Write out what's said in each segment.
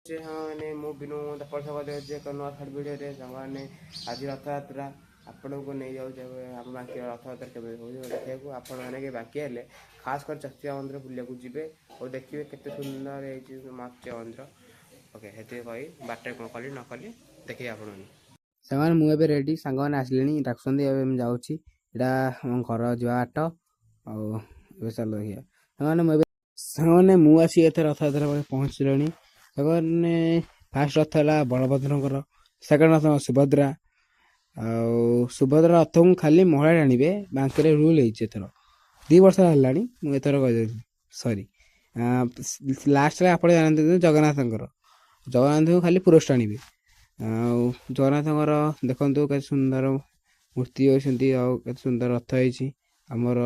हाँ मु बिनु एक नुआ थर्ड भिडियो सामने आज रथयात्रा आपण को नहीं जाऊँ बाकी रथयात्रा के देखा आपण मैंने बाकी हेले खास कर चक्रिया मंदिर बुलिया जी और देखिए केते सुंदर मत्स्य मंदिर ओके हेतु कही बाटे कौन कली न कली देखिए आपण सामान मुझे रेडी सांग मैंने आसिले डाकुंत जाऊँगी यहाँ घर जा बाट और चल देखिए सामने मुझे रथयात्रा पहुँचल सामने फास्ट रथ है बलभद्र सेकेंड रथ सुभद्रा सुभद्रा रथ को खाली महिला टाणवे बांके रूल होथर 2 वर्ष है मुझर कही सरी लास्ट आप जानते जगन्नाथ जगन्नाथ को खाली पुरुष टाणवे जगन्नाथ देखु के सुंदर मूर्ति होती सुंदर रथ होमर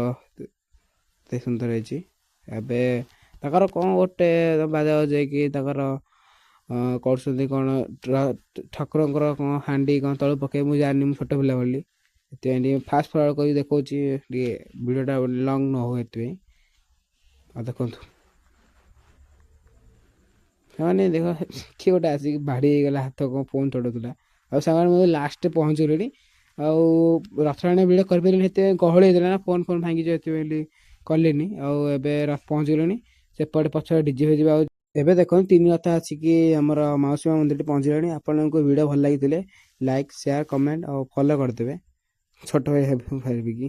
सुंदर होबे कौन गोटे बाजा बजाई कौन ठाकुर कौन हाँ कौन तलू पके मुझे जानी छोट पिला भाई फास्ट फरवर्ड कर देखा वीडियोटा लंग न हो देखु मैंने देख किए गोटे आसिक भाड़ी गला हाथ कौन फोन चढ़ाला और मुझे लास्ट पहुँचल रथ टाणी भिड़ कर गहली होता ना फोन फोन भांगी कले रथ पहुँच गले सेपटे पछे डीजे भेज एबे देखो 3 रथ आसिक आमर मौसी मंदिर पहुँचल आपन को वीडियो भल लगी लाइक शेयर कमेंट और फॉलो करदे छोट भाई भाई